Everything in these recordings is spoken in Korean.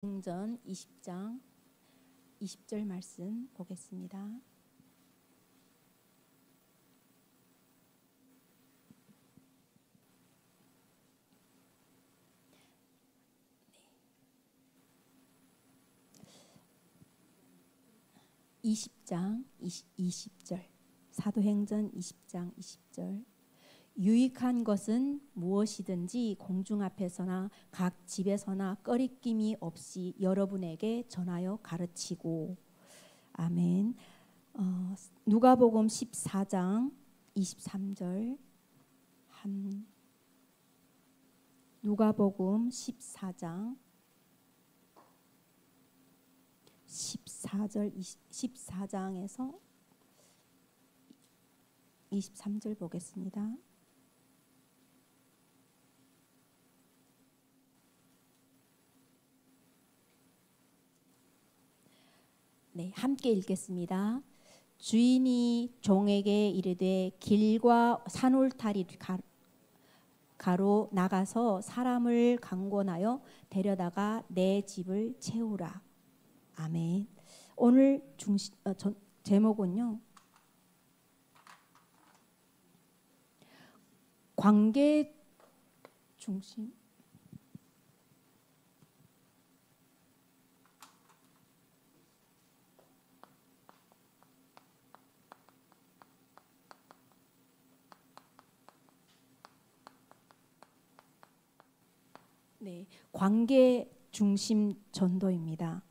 사도행전 20장 20절 말씀 보겠습니다. 네. 20장 20절 사도행전 20장 20절 유익한 것은 무엇이든지 공중 앞에서나 각 집에서나 꺼리낌이 없이 여러분에게 전하여 가르치고. 아멘. 누가복음 14장 23절 누가복음 14장 14장에서 23절 보겠습니다. 네, 함께 읽겠습니다. 주인이 종에게 이르되 길과 산울타리 가로 나가서 사람을 강권하여 데려다가 내 집을 채우라. 아멘. 오늘 제목은요, 관계 중심. 네, 관계 중심 전도입니다.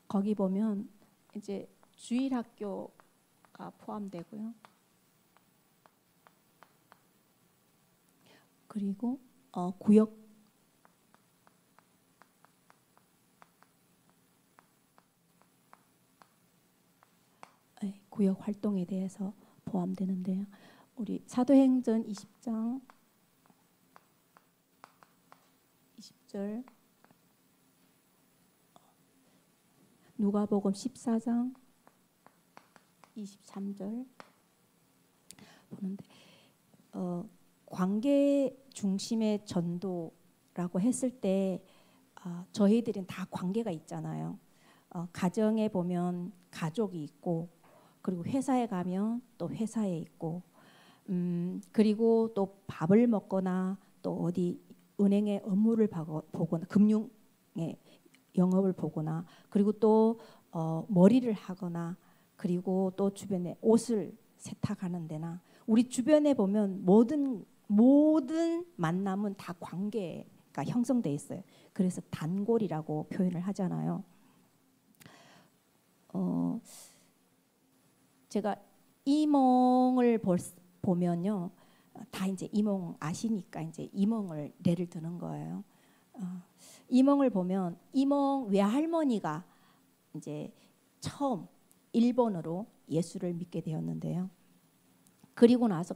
거기 보면 이제 주일학교가 포함되고요. 그리고 구역 활동에 대해서 포함되는데요. 우리 사도행전 20장 20절, 누가복음 14장 23절 보는데 관계 중심의 전도라고 했을 때 저희들은 다 관계가 있잖아요. 가정에 보면 가족이 있고, 그리고 회사에 가면 또 회사에 있고, 그리고 또 밥을 먹거나 또 어디 은행에 업무를 보거나 금융의 영업을 보거나, 그리고 또 머리를 하거나, 그리고 또 주변에 옷을 세탁하는 데나, 우리 주변에 보면 모든 만남은 다 관계가 형성돼 있어요. 그래서 단골이라고 표현을 하잖아요. 제가 이몽을 보면요, 다 이제 이몽 아시니까 이제 이몽을 예를 드는 거예요. 이몽을 보면 이몽 외할머니가 이제 처음 일본으로 예수를 믿게 되었는데요. 그리고 나서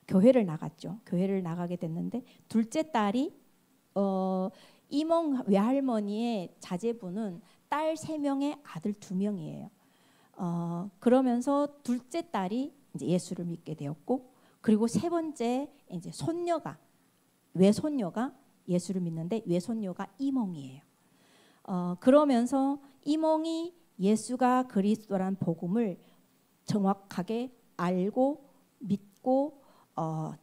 교회를 나갔죠. 교회를 나가게 됐는데, 둘째 딸이 이몽 외할머니의 자제분은 딸 3명에 아들 2명이에요. 그러면서 둘째 딸이 이제 예수를 믿게 되었고, 그리고 세 번째 이제 외손녀가 예수를 믿는데, 외손녀가 이몽이에요. 그러면서 이몽이 예수가 그리스도란 복음을 정확하게 알고 믿고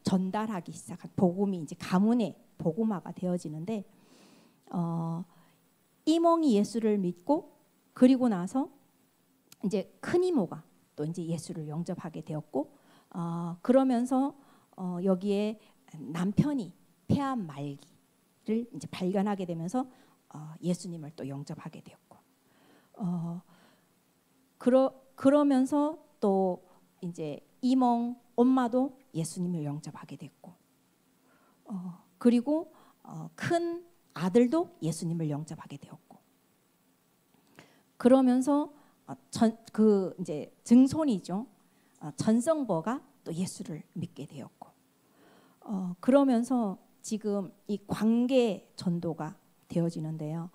전달하기 시작한, 복음이 이제 가문의 복음화가 되어지는데, 이몽이 예수를 믿고, 그리고 나서 이제 큰 이모가 또 이제 예수를 영접하게 되었고, 그러면서 여기에 남편이 폐암 말기를 이제 발견하게 되면서 예수님을 또 영접하게 되었고, 그러면서 또 이제 이몽 엄마도 예수님을 영접하게 됐고, 그리고 큰 아들도 예수님을 영접하게 되었고, 그러면서 이제 증손이죠. 전성버가 또 예수를 믿게 되었고, 그러면서 지금 이 관계 전도가 되어지는데요.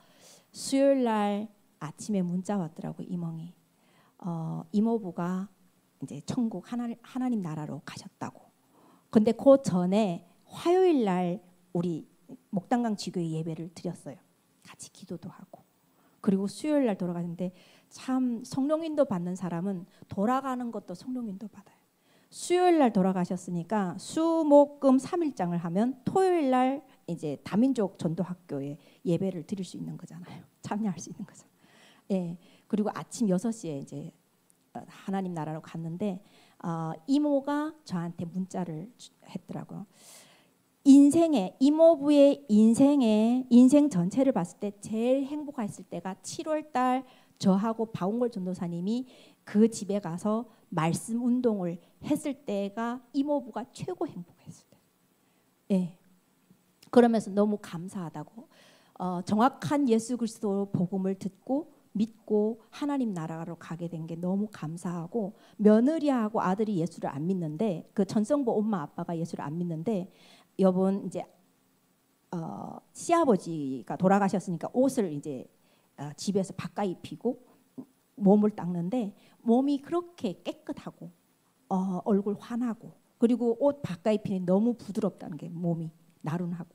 수요일 날 아침에 문자 왔더라고요. 이몽이 이모부가 이제 천국 하나님 나라로 가셨다고. 근데 그 전에 화요일 날 우리 목단강 지교회 예배를 드렸어요. 같이 기도도 하고 그리고 수요일 날 돌아가는데 참 성령인도 받는 사람은 돌아가는 것도 성령인도 받아요. 수요일 날 돌아가셨으니까 수목금 3일장을 하면 토요일 날 이제 다민족 전도학교에 예배를 드릴 수 있는 거잖아요. 참여할 수 있는 거죠. 예. 그리고 아침 6시에 이제 하나님 나라로 갔는데 이모가 저한테 문자를 했더라고요. 이모부의 인생 전체를 봤을 때 제일 행복했을 때가 7월 달 저하고 바운골 전도사님이 그 집에 가서 말씀 운동을 했을 때가 이모부가 최고 행복했을 때. 예. 그러면서 너무 감사하다고 정확한 예수 그리스도 복음을 듣고 믿고 하나님 나라로 가게 된 게 너무 감사하고 며느리하고 아들이 예수를 안 믿는데 그 전성부 엄마 아빠가 예수를 안 믿는데 여분 이제 시아버지가 돌아가셨으니까 옷을 이제 집에서 바꿔 입히고 몸을 닦는데 몸이 그렇게 깨끗하고 얼굴 환하고 그리고 옷 바꿔 입히니 너무 부드럽다는 게 몸이 나른하고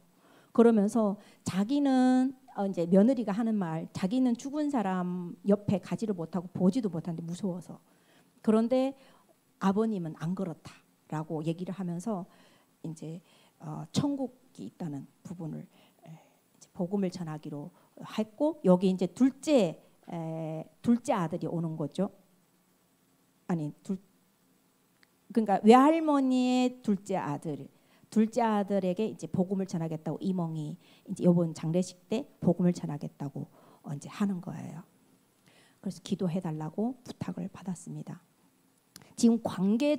그러면서 자기는 이제 며느리가 하는 말 자기는 죽은 사람 옆에 가지를 못하고 보지도 못하는데 무서워서 그런데 아버님은 안 그렇다라고 얘기를 하면서 이제 천국이 있다는 부분을 이제 복음을 전하기로 했고 여기 이제 둘째 아들이 오는 거죠. 아니 그러니까 외할머니의 둘째 아들에게 이제 복음을 전하겠다고 이몽이 이제 이번 장례식 때 복음을 전하겠다고 이제 하는 거예요. 그래서 기도해 달라고 부탁을 받았습니다. 지금 관계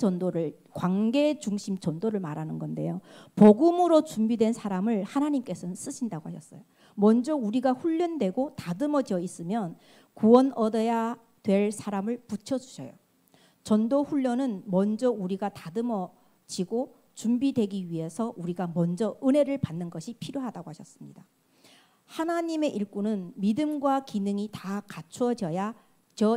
중심 전도를 말하는 건데요. 복음으로 준비된 사람을 하나님께서는 쓰신다고 하셨어요. 먼저 우리가 훈련되고 다듬어져 있으면 구원 얻어야 될 사람을 붙여주셔요. 전도 훈련은 먼저 우리가 다듬어지고 준비되기 위해서 우리가 먼저 은혜를 받는 것이 필요하다고 하셨습니다. 하나님의 일꾼은 믿음과 기능이 다 갖추어져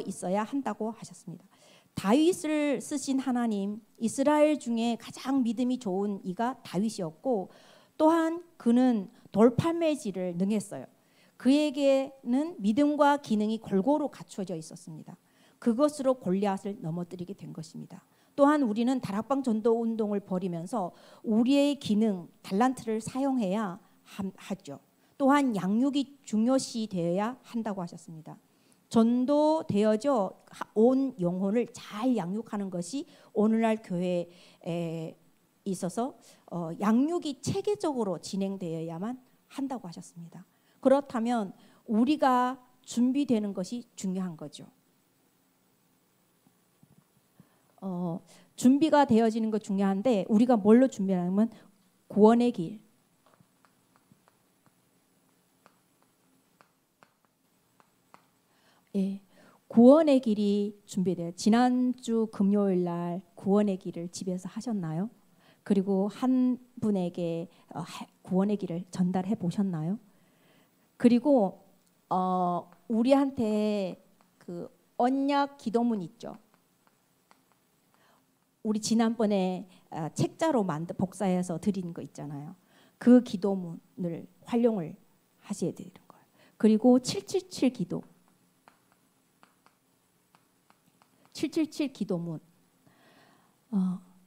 있어야 한다고 하셨습니다. 다윗을 쓰신 하나님, 이스라엘 중에 가장 믿음이 좋은 이가 다윗이었고 또한 그는 돌팔매질을 능했어요. 그에게는 믿음과 기능이 골고루 갖추어져 있었습니다. 그것으로 골리앗을 넘어뜨리게 된 것입니다. 또한 우리는 다락방 전도 운동을 벌이면서 우리의 기능, 달란트를 사용해야 하죠. 또한 양육이 중요시 되어야 한다고 하셨습니다. 전도되어져 온 영혼을 잘 양육하는 것이 오늘날 교회에 있어서 양육이 체계적으로 진행되어야만 한다고 하셨습니다. 그렇다면 우리가 준비되는 것이 중요한 거죠. 준비가 되어지는 거 중요한데 우리가 뭘로 준비하냐면 구원의 길. 예, 구원의 길이 준비돼요. 지난주 금요일 날 구원의 길을 집에서 하셨나요? 그리고 한 분에게 구원의 길을 전달해 보셨나요? 그리고 우리한테 그 언약 기도문 있죠. 우리 지난번에 책자로 복사해서 드린 거 있잖아요. 그 기도문을 활용을 하셔야 되는 거예요. 그리고 777 기도. 777 기도문.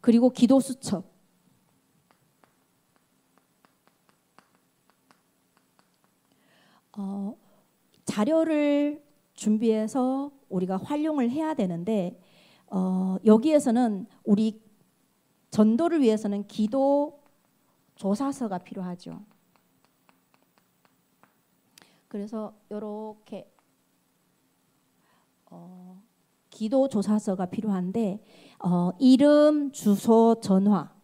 그리고 기도 수첩. 자료를 준비해서 우리가 활용을 해야 되는데 여기에서는 우리 전도를 위해서는 기도 조사서가 필요하죠. 그래서 이렇게 기도 조사서가 필요한데 이름, 주소, 전화.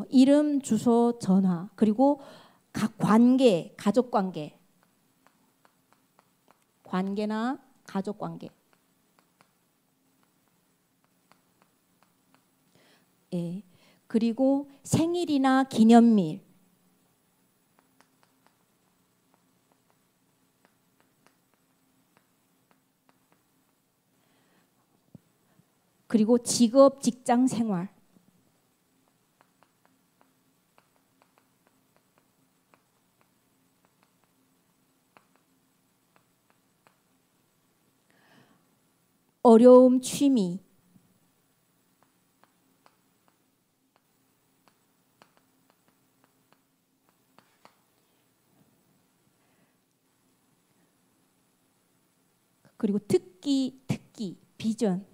이름, 주소, 전화. 그리고 각 관계, 가족 관계. 관계나 가족 관계. 예. 그리고 생일이나 기념일. 그리고 직업, 직장 생활. 어려움, 취미, 그리고 특기, 비전,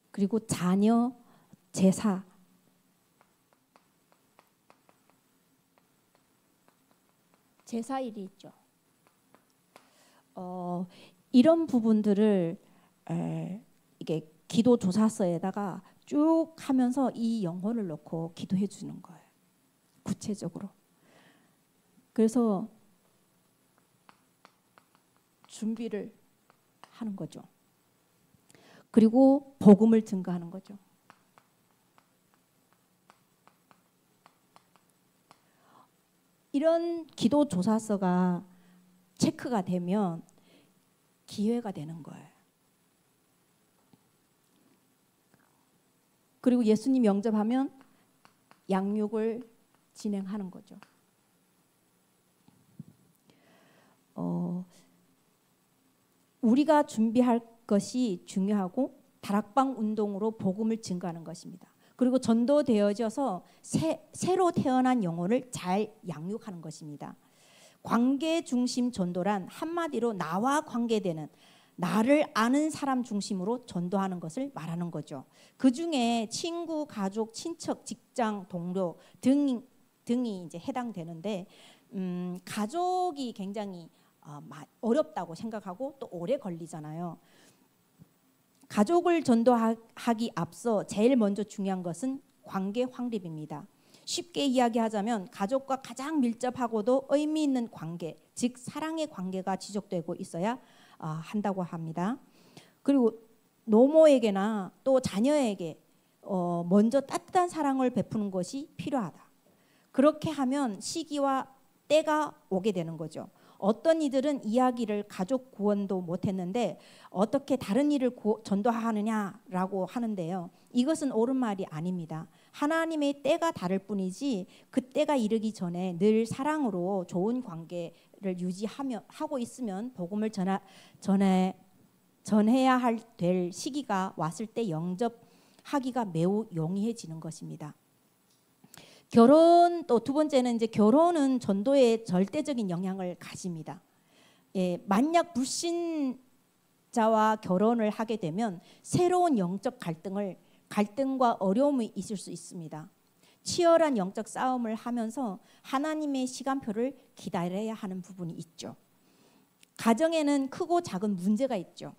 그리고 자녀, 제사, 제사일이 있죠. 이런 부분들을 이게 기도 조사서에다가 쭉 하면서 이 영혼을 놓고 기도해 주는 거예요. 구체적으로. 그래서 준비를 하는 거죠. 그리고 복음을 증거하는 거죠. 이런 기도 조사서가 체크가 되면 기회가 되는 거예요. 그리고 예수님 영접하면 양육을 진행하는 거죠. 우리가 준비할 것이 중요하고 다락방 운동으로 복음을 증거하는 것입니다. 그리고 전도되어져서 새로 태어난 영혼을 잘 양육하는 것입니다. 관계 중심 전도란 한마디로 나와 관계되는, 나를 아는 사람 중심으로 전도하는 것을 말하는 거죠. 그 중에 친구, 가족, 친척, 직장, 동료 등이 이제 해당되는데, 가족이 굉장히 어렵다고 생각하고 또 오래 걸리잖아요. 가족을 전도하기 앞서 제일 먼저 중요한 것은 관계 확립입니다. 쉽게 이야기하자면 가족과 가장 밀접하고도 의미 있는 관계, 즉 사랑의 관계가 지속되고 있어야 한다고 합니다. 그리고 노모에게나 또 자녀에게 먼저 따뜻한 사랑을 베푸는 것이 필요하다. 그렇게 하면 시기와 때가 오게 되는 거죠. 어떤 이들은 이야기를 가족 구원도 못했는데 어떻게 다른 일을 전도하느냐라고 하는데요. 이것은 옳은 말이 아닙니다. 하나님의 때가 다를 뿐이지 그 때가 이르기 전에 늘 사랑으로 좋은 관계를 하고 있으면 복음을 전해야 될 시기가 왔을 때 영접하기가 매우 용이해지는 것입니다. 결혼, 또 두 번째는 이제 결혼은 전도에 절대적인 영향을 가집니다. 만약 불신자와 결혼을 하게 되면 새로운 영적 갈등과 어려움이 있을 수 있습니다. 치열한 영적 싸움을 하면서 하나님의 시간표를 기다려야 하는 부분이 있죠. 가정에는 크고 작은 문제가 있죠.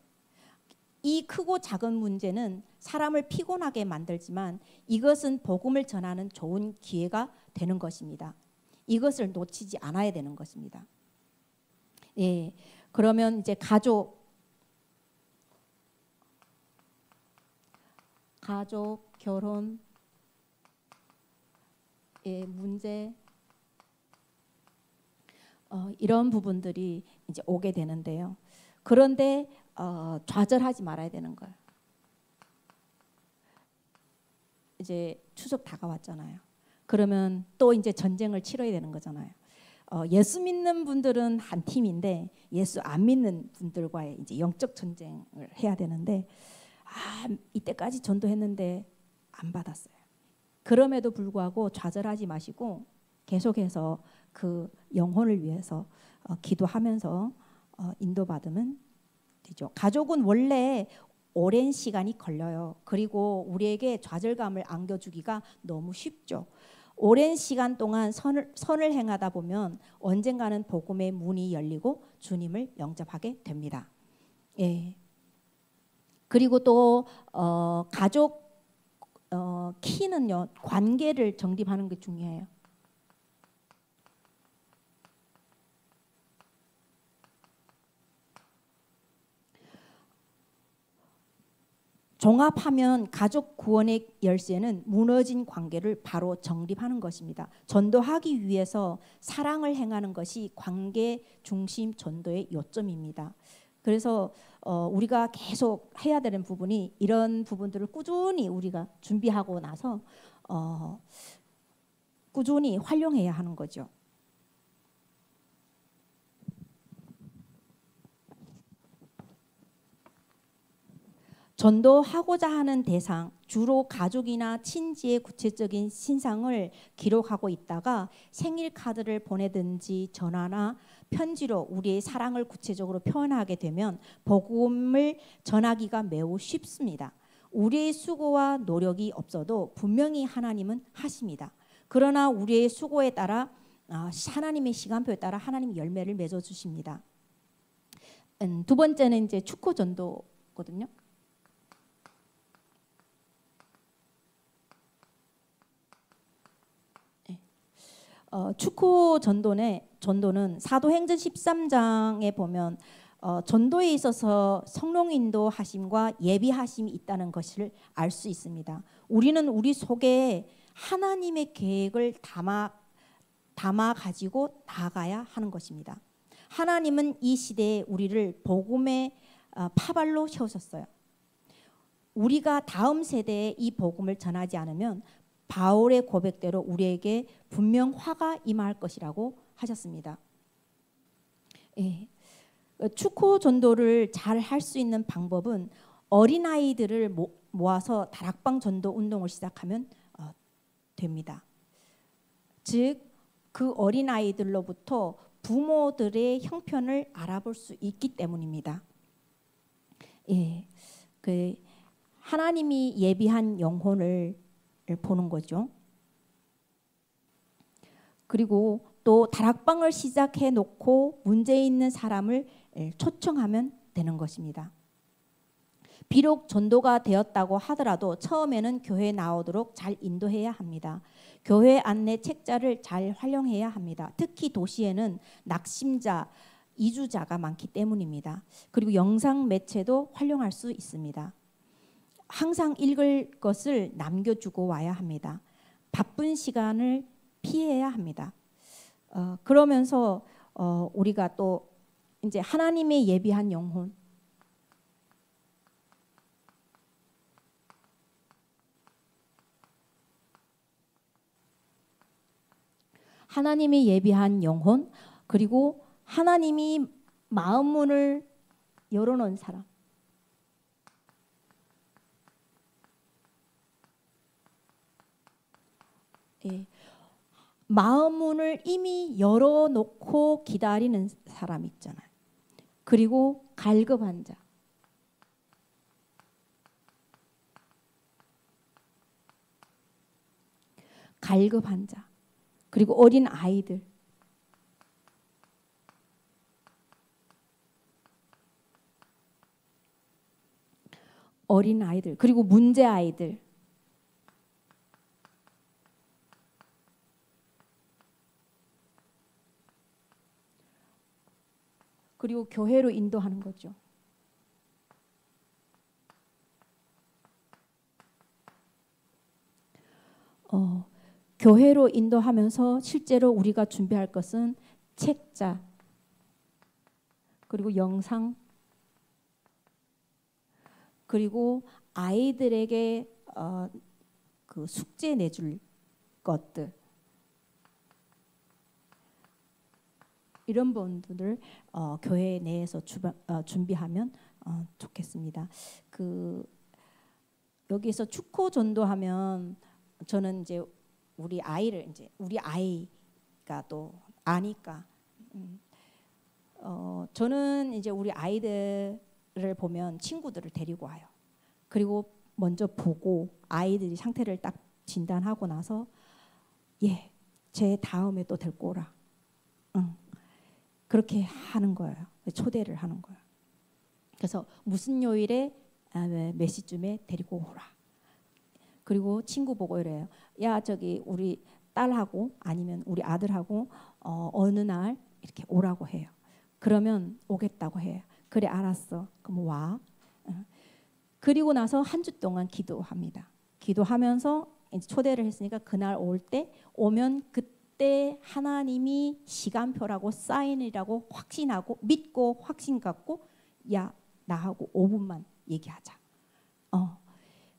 이 크고 작은 문제는 사람을 피곤하게 만들지만 이것은 복음을 전하는 좋은 기회가 되는 것입니다. 이것을 놓치지 않아야 되는 것입니다. 그러면 이제 가족, 결혼의 문제, 이런 부분들이 이제 오게 되는데요. 그런데 좌절하지 말아야 되는 거예요. 이제 추석 다가왔잖아요. 그러면 또 이제 전쟁을 치러야 되는 거잖아요. 예수 믿는 분들은 한 팀인데 예수 안 믿는 분들과의 이제 영적 전쟁을 해야 되는데 이때까지 전도했는데 안 받았어요. 그럼에도 불구하고 좌절하지 마시고 계속해서 그 영혼을 위해서 기도하면서 인도받으면 되죠. 가족은 원래 오랜 시간이 걸려요. 그리고 우리에게 좌절감을 안겨주기가 너무 쉽죠. 오랜 시간 동안 선을 행하다 보면 언젠가는 복음의 문이 열리고 주님을 영접하게 됩니다. 그리고 또 가족 키는요, 관계를 정립하는 게 중요해요. 종합하면 가족 구원의 열쇠는 무너진 관계를 바로 정립하는 것입니다. 전도하기 위해서 사랑을 행하는 것이 관계 중심 전도의 요점입니다. 그래서 우리가 계속 해야 되는 부분이 이런 부분들을 꾸준히 우리가 준비하고 나서 꾸준히 활용해야 하는 거죠. 전도하고자 하는 대상, 주로 가족이나 친지의 구체적인 신상을 기록하고 있다가 생일 카드를 보내든지 전화나 편지로 우리의 사랑을 구체적으로 표현하게 되면 복음을 전하기가 매우 쉽습니다. 우리의 수고와 노력이 없어도 분명히 하나님은 하십니다. 그러나 우리의 수고에 따라 하나님의 시간표에 따라 하나님 열매를 맺어 주십니다. 두 번째는 이제 축호 전도거든요. 축호 전도는 사도행전 13장에 보면 전도에 있어서 성령 인도하심과 예비하심이 있다는 것을 알 수 있습니다. 우리는 우리 속에 하나님의 계획을 담아 가지고 나아가야 하는 것입니다. 하나님은 이 시대에 우리를 복음의 파발로 세우셨어요. 우리가 다음 세대에 이 복음을 전하지 않으면 바울의 고백대로 우리에게 분명 화가 임할 것이라고 하셨습니다. 예. 축호 전도를 잘 할 수 있는 방법은 어린아이들을 모아서 다락방 전도 운동을 시작하면 됩니다. 즉 그 어린아이들로부터 부모들의 형편을 알아볼 수 있기 때문입니다. 예. 그 하나님이 예비한 영혼을 보는 거죠. 그리고 또 다락방을 시작해 놓고 문제 있는 사람을 초청하면 되는 것입니다. 비록 전도가 되었다고 하더라도 처음에는 교회에 나오도록 잘 인도해야 합니다. 교회 안내 책자를 잘 활용해야 합니다. 특히 도시에는 낙심자, 이주자가 많기 때문입니다. 그리고 영상 매체도 활용할 수 있습니다. 항상 읽을 것을 남겨주고 와야 합니다. 바쁜 시간을 피해야 합니다. 그러면서 우리가 또 이제 하나님의 예비한 영혼, 하나님이 예비한 영혼, 그리고 하나님이 마음 문을 열어놓은 사람, 예. 마음 문을 이미 열어놓고 기다리는 사람 있잖아요. 그리고 갈급한 자, 갈급한 자, 그리고 어린 아이들, 그리고 문제 아이들, 그리고 교회로 인도하는 거죠. 교회로 인도하면서 실제로 우리가 준비할 것은 책자, 그리고 영상, 그리고 아이들에게 그 숙제 내줄 것들, 이런 부분들을 교회 내에서 준비하면 좋겠습니다. 여기서 축호 전도하면 저는 이제 우리 아이가 또 아니까 저는 이제 우리 아이들을 보면 친구들을 데리고 와요. 그리고 먼저 보고 아이들이 상태를 딱 진단하고 나서 제 다음에 또 데리고 오라. 그렇게 하는 거예요. 초대를 하는 거예요. 그래서 무슨 요일에 몇 시쯤에 데리고 오라. 그리고 친구 보고 이래요. 야, 저기 우리 딸하고 아니면 우리 아들하고 어느 날 이렇게 오라고 해요. 그러면 오겠다고 해요. 그래, 알았어. 그럼 와. 그리고 나서 한 주 동안 기도합니다. 기도하면서 이제 초대를 했으니까 그날 오면 그때 하나님이 시간표라고 사인이라고 확신하고 믿고 확신 갖고 야, 나하고 5분만 얘기하자.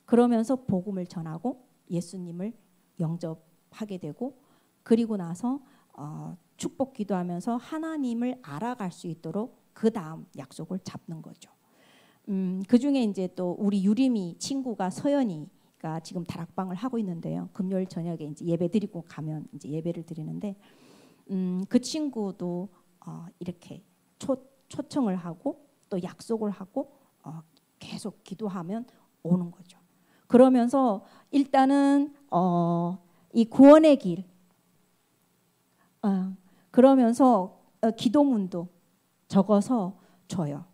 그러면서 복음을 전하고 예수님을 영접하게 되고, 그리고 나서 축복 기도하면서 하나님을 알아갈 수 있도록 그 다음 약속을 잡는 거죠. 그 중에 이제 또 우리 유림이 친구가 서연이가 지금 다락방을 하고 있는데요. 금요일 저녁에 이제 예배 드리고 가면 이제 예배를 드리는데 그 친구도 이렇게 초청을 하고 또 약속을 하고 계속 기도하면 오는 거죠. 그러면서 일단은 이 구원의 길, 그러면서 기도문도 적어서 줘요.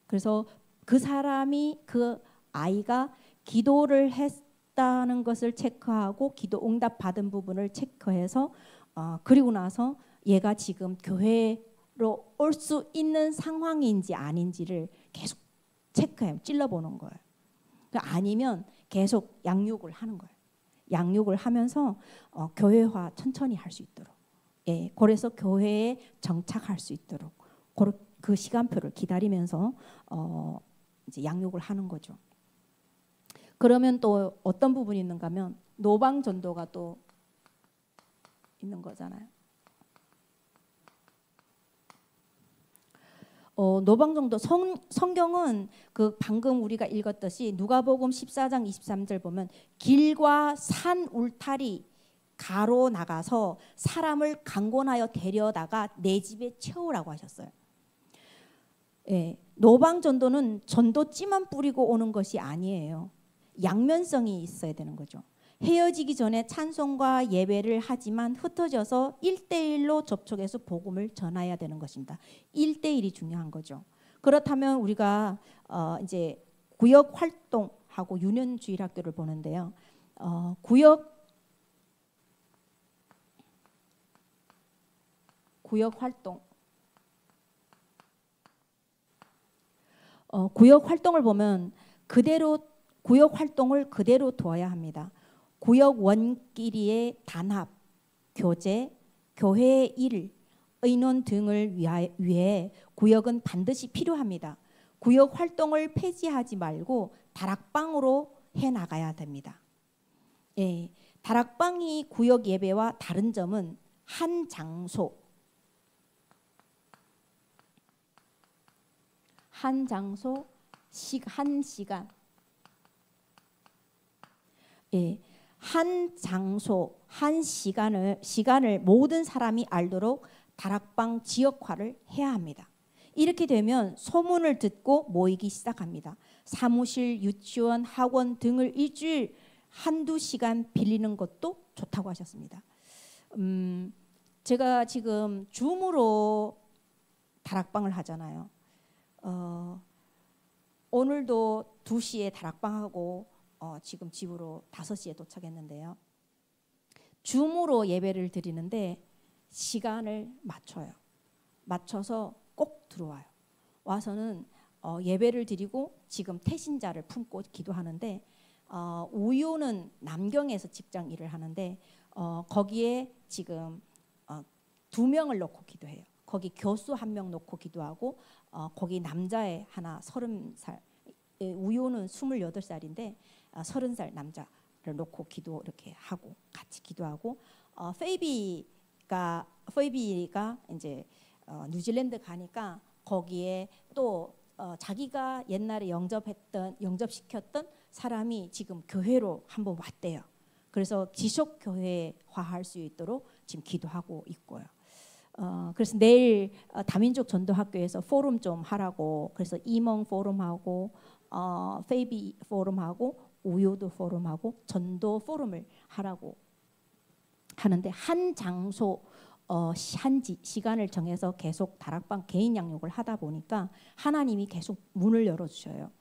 그래서 그 사람이 그 아이가 기도를 했다는 것을 체크하고 기도 응답 받은 부분을 체크해서 그리고 나서 얘가 지금 교회로 올 수 있는 상황인지 아닌지를 계속 체크해요. 찔러보는 거예요. 아니면 계속 양육을 하는 거예요. 양육을 하면서 교회화 천천히 할 수 있도록, 예, 그래서 교회에 정착할 수 있도록 그 시간표를 기다리면서 이제 양육을 하는 거죠. 그러면 또 어떤 부분이 있는가 하면 노방 전도가 또 있는 거잖아요. 노방정도 성경은 그 방금 우리가 읽었듯이 누가복음 14장 23절 보면 길과 산 울타리 가로 나가서 사람을 강권하여 데려다가 내 집에 채우라고 하셨어요. 예, 노방전도는 전도찌만 뿌리고 오는 것이 아니에요. 양면성이 있어야 되는 거죠. 헤어지기 전에 찬송과 예배를 하지만 흩어져서 1대1로 접촉해서 복음을 전해야 되는 것입니다. 1대1이 중요한 거죠. 그렇다면 우리가 이제 구역 활동하고 유년주일학교를 보는데요. 구역 활동, 구역 활동을 보면 그대로 구역 활동을 그대로 두어야 합니다. 구역 원끼리의 단합, 교제, 교회의 일, 의논 등을 위해 구역은 반드시 필요합니다. 구역 활동을 폐지하지 말고 다락방으로 해나가야 됩니다. 예, 다락방이 구역 예배와 다른 점은 한 장소, 한 시간, 예, 한 장소, 한 시간을 모든 사람이 알도록 다락방 지역화를 해야 합니다. 이렇게 되면 소문을 듣고 모이기 시작합니다. 사무실, 유치원, 학원 등을 일주일 한두 시간 빌리는 것도 좋다고 하셨습니다. 제가 지금 줌으로 다락방을 하잖아요. 오늘도 2시에 다락방하고 지금 집으로 5시에 도착했는데요. 줌으로 예배를 드리는데 시간을 맞춰요. 맞춰서 꼭 들어와요. 와서는 예배를 드리고 지금 태신자를 품고 기도하는데 우유는 남경에서 직장 일을 하는데 거기에 지금 2명을 놓고 기도해요. 거기 교수 1명 놓고 기도하고 거기 남자애 하나 30살, 우유는 28살인데 30살 남자를 놓고 기도 이렇게 하고 같이 기도하고 페이비가 이제 뉴질랜드 가니까 거기에 또 자기가 옛날에 영접시켰던 사람이 지금 교회로 한번 왔대요. 그래서 지속 교회화할 수 있도록 지금 기도하고 있고요. 그래서 내일 다민족 전도학교에서 포럼 좀 하라고, 그래서 이멍 포럼하고 페이비 포럼하고 우요도 포럼하고 전도 포럼을 하라고 하는데 한 장소 한 시간을 정해서 계속 다락방 개인 양육을 하다 보니까 하나님이 계속 문을 열어주셔요.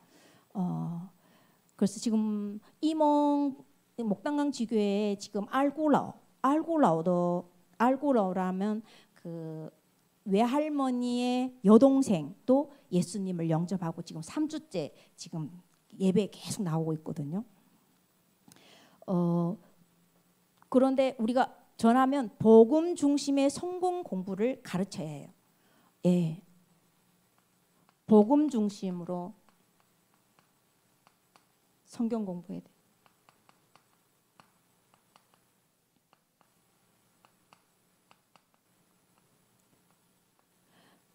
그래서 지금 이몽 목당강 지교에 지금 알고라오라면 그 외할머니의 여동생도 예수님을 영접하고 지금 3주째 지금 예배 계속 나오고 있거든요. 그런데 우리가 전하면 복음 중심의 성공 공부를 가르쳐야 해요. 예, 복음 중심으로 성경 공부해야 돼.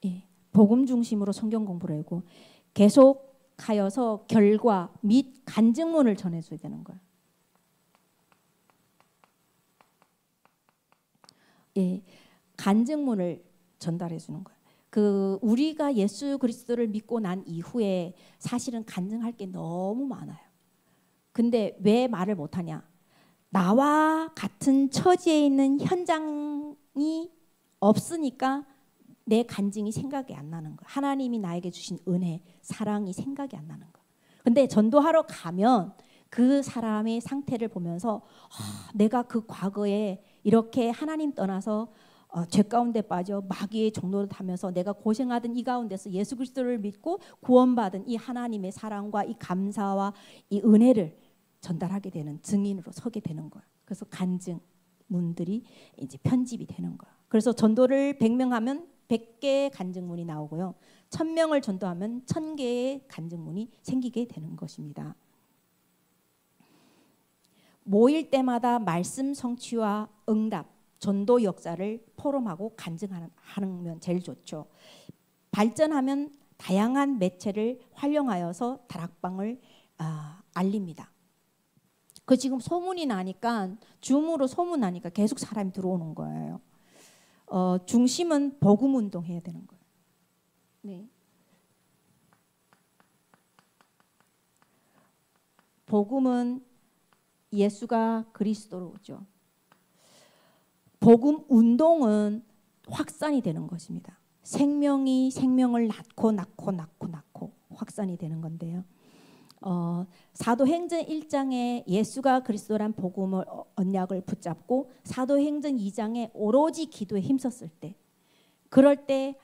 예, 복음 중심으로 성경 공부를 하고 계속 가여서 결과 및 간증문을 전해줘야 되는 거예요. 예, 간증문을 전달해 주는 거예요. 우리가 예수 그리스도를 믿고 난 이후에 사실은 간증할 게 너무 많아요. 근데 왜 말을 못하냐? 나와 같은 처지에 있는 현장이 없으니까 내 간증이 생각이 안 나는 거예요. 하나님이 나에게 주신 은혜, 사랑이 생각이 안 나는 거예요. 근데 전도하러 가면 그 사람의 상태를 보면서 내가 그 과거에 이렇게 하나님 떠나서 죄 가운데 빠져 마귀의 종로를 타면서 내가 고생하던 이 가운데서 예수 그리스도를 믿고 구원받은 이 하나님의 사랑과 이 감사와 이 은혜를 전달하게 되는 증인으로 서게 되는 거예요. 그래서 간증문들이 이제 편집이 되는 거예요. 그래서 전도를 100명 하면 100개의 간증문이 나오고요. 1000명을 전도하면 1000개의 간증문이 생기게 되는 것입니다. 모일 때마다 말씀 성취와 응답, 전도 역사를 포럼하고 간증하면 제일 좋죠. 발전하면 다양한 매체를 활용하여서 다락방을 알립니다. 그 지금 소문이 나니까 줌으로 소문 나니까 계속 사람이 들어오는 거예요. 중심은 복음 운동 해야 되는 거예요. 네. 복음은 예수가 그리스도로죠. 복음 운동은 확산이 되는 것입니다. 생명이 생명을 낳고 확산이 되는 건데요. 사도행전 1장에 예수가 그리스도란 복음을 언약을 붙잡고 사도행전 2장에 오로지 기도에 힘썼을 때, 그럴 때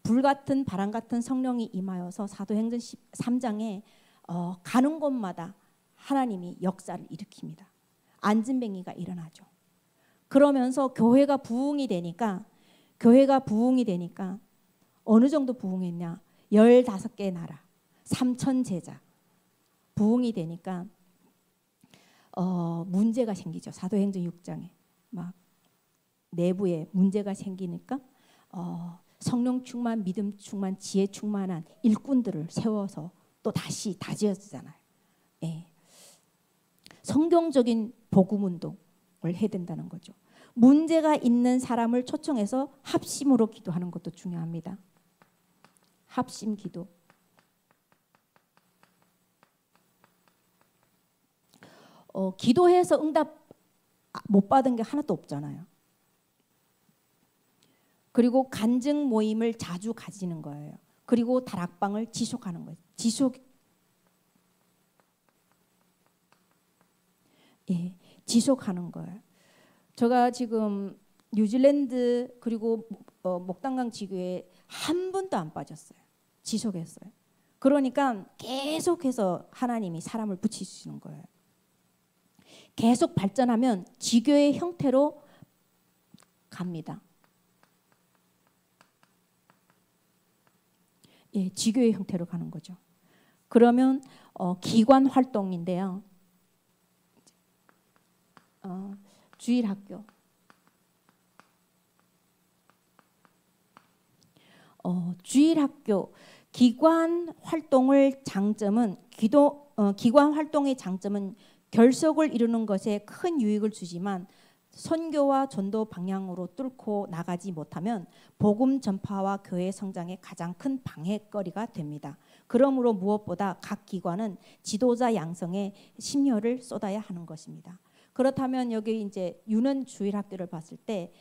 불같은 바람 같은 성령이 임하여서 사도행전 3장에 가는 곳마다 하나님이 역사를 일으킵니다. 안진뱅이가 일어나죠. 그러면서 교회가 부흥이 되니까 어느 정도 부흥했냐? 15개의 나라, 3천 제자 부흥이 되니까 문제가 생기죠. 사도행전 6장에 막 내부에 문제가 생기니까 성령 충만, 믿음 충만, 지혜 충만한 일꾼들을 세워서 또 다시 다지어지잖아요. 예. 성경적인 복음 운동을 해야 된다는 거죠. 문제가 있는 사람을 초청해서 합심으로 기도하는 것도 중요합니다. 합심 기도. 기도해서 응답 못 받은 게 하나도 없잖아요. 그리고 간증 모임을 자주 가지는 거예요. 그리고 다락방을 지속하는 거예요. 지속하는 거예요. 제가 지금 뉴질랜드 그리고 목단강 지교에 한 번도 안 빠졌어요. 지속했어요. 그러니까 계속해서 하나님이 사람을 붙이시는 거예요. 계속 발전하면 지교의 형태로 갑니다. 예, 지교의 형태로 가는 거죠. 그러면 기관 활동인데요. 주일학교. 주일학교 기관 활동의 장점은 기관 활동의 장점은 결속을 이루는 것에 큰 유익을 주지만 선교와 전도 방향으로 뚫고 나가지 못하면 복음 전파와 교회 성장에 가장 큰 방해거리가 됩니다. 그러므로 무엇보다 각 기관은 지도자 양성에 심혈을 쏟아야 하는 것입니다. 그렇다면 여기 이제 유는 주일학교를 봤을 때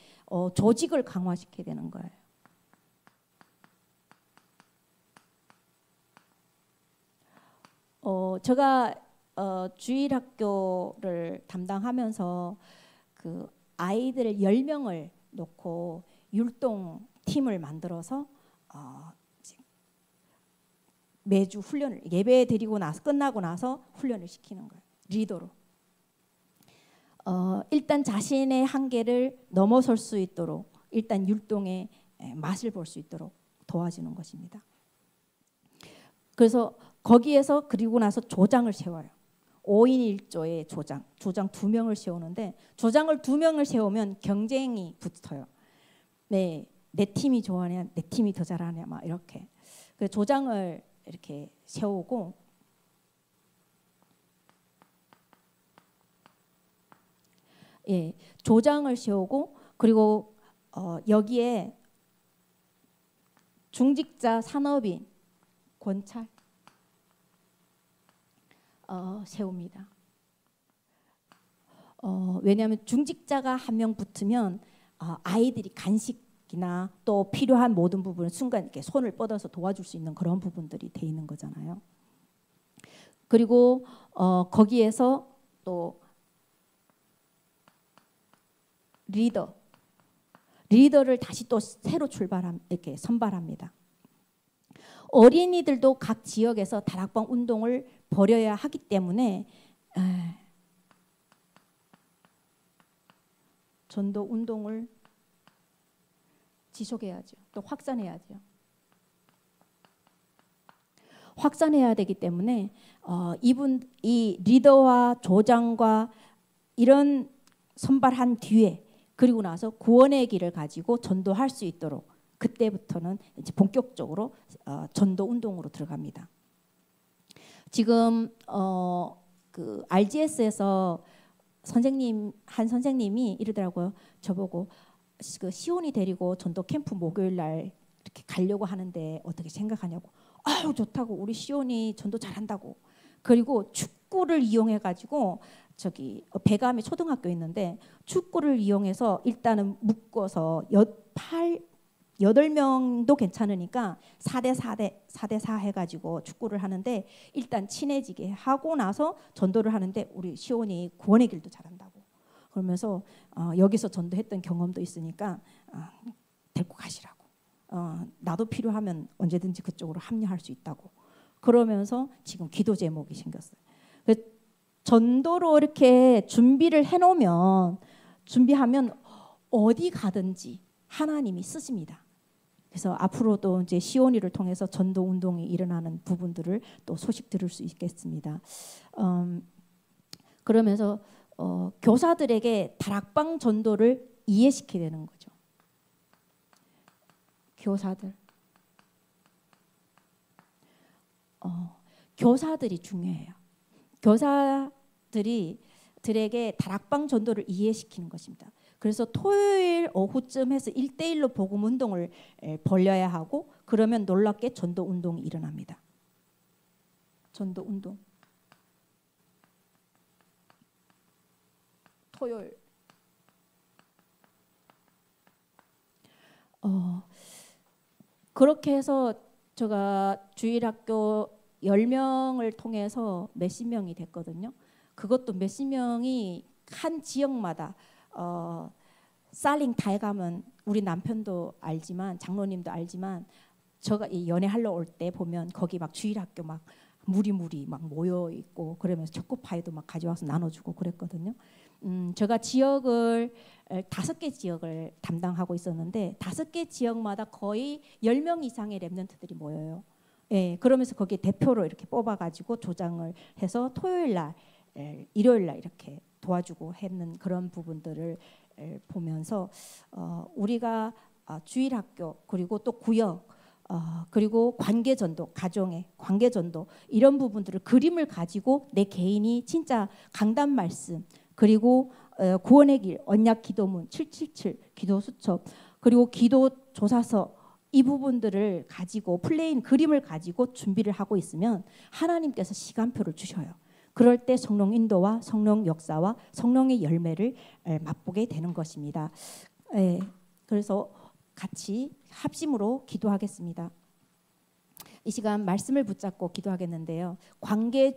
조직을 강화시켜야 되는 거예요. 제가 주일학교를 담당하면서 그 아이들 10명을 놓고 율동 팀을 만들어서 매주 훈련을 예배 드리고 나서 끝나고 나서 훈련을 시키는 거예요. 리더로. 일단 자신의 한계를 넘어설 수 있도록 일단 율동의 맛을 볼 수 있도록 도와주는 것입니다. 그래서 거기에서 그리고 나서 조장을 세워요. 5인 1조의 조장 2명을 세우는데 조장을 2명을 세우면 경쟁이 붙어요. 네, 내 팀이 좋아하냐, 내 팀이 더 잘하냐, 막 이렇게. 그 조장을 이렇게 세우고 예, 조장을 세우고 그리고 여기에 중직자 산업인 권찰 세웁니다. 왜냐하면 중직자가 한 명 붙으면 아이들이 간식이나 또 필요한 모든 부분을 순간 이렇게 손을 뻗어서 도와줄 수 있는 그런 부분들이 돼 있는 거잖아요. 그리고 거기에서 또 리더를 다시 또 새로 이렇게 선발합니다. 어린이들도 각 지역에서 다락방 운동을 벌여야 하기 때문에 전도 운동을 지속해야죠. 또 확산해야죠. 확산해야 되기 때문에 이 리더와 조장과 이런 선발한 뒤에 그리고 나서 구원의 길을 가지고 전도할 수 있도록 그때부터는 이제 본격적으로 전도 운동으로 들어갑니다. 지금 그 RGS에서 한 선생님이 이러더라고요. 저보고 그 시온이 데리고 전도 캠프 목요일 날 이렇게 가려고 하는데 어떻게 생각하냐고. 아유 좋다고 우리 시온이 전도 잘한다고. 그리고 축구를 이용해 가지고 저기 배감에 초등학교 있는데 축구를 이용해서 일단은 묶어서 8명도 괜찮으니까 4대4 해가지고 축구를 하는데 일단 친해지게 하고 나서 전도를 하는데 우리 시온이 구원의 길도 잘한다고 그러면서 여기서 전도했던 경험도 있으니까 데리고 가시라고 나도 필요하면 언제든지 그쪽으로 합류할 수 있다고 그러면서 지금 기도 제목이 생겼어요. 전도로 이렇게 준비하면 어디 가든지 하나님이 쓰십니다. 그래서 앞으로도 이제 시온이를 통해서 전도 운동이 일어나는 부분들을 또 소식 들을 수 있겠습니다. 그러면서 교사들에게 다락방 전도를 이해시켜야 되는 거죠. 교사들이 중요해요. 교사들에게 다락방 전도를 이해시키는 것입니다. 그래서 토요일 오후쯤 해서 1대1로 복음 운동을 벌려야 하고 그러면 놀랍게 전도 운동이 일어납니다. 전도 운동. 토요일. 그렇게 해서 제가 주일학교 10명을 통해서 몇십 명이 됐거든요. 그것도 몇십 명이 한 지역마다 살링 다 해가면 우리 남편도 알지만 장로님도 알지만 제가 이 연애하러 올 때 보면 거기 막 주일학교 막 무리 막 모여 있고 그러면서 초코파이도 막 가져와서 나눠주고 그랬거든요. 제가 지역을 5개 지역을 담당하고 있었는데 5개 지역마다 거의 10명 이상의 랩런트들이 모여요. 예, 그러면서 거기 대표로 이렇게 뽑아가지고 조장을 해서 토요일 날, 일요일 날 이렇게 도와주고 했는 그런 부분들을 보면서 우리가 주일학교 그리고 또 구역 그리고 관계전도 가정의 관계전도 이런 부분들을 그림을 가지고 내 개인이 진짜 강단 말씀 그리고 구원의 길 언약 기도문 777 기도 수첩 그리고 기도 조사서 이 부분들을 가지고 플레인 그림을 가지고 준비를 하고 있으면 하나님께서 시간표를 주셔요. 그럴 때 성령 인도와 성령 역사와 성령의 열매를 맛보게 되는 것입니다. 그래서 같이 합심으로 기도하겠습니다. 이 시간 말씀을 붙잡고 기도하겠는데요. 관계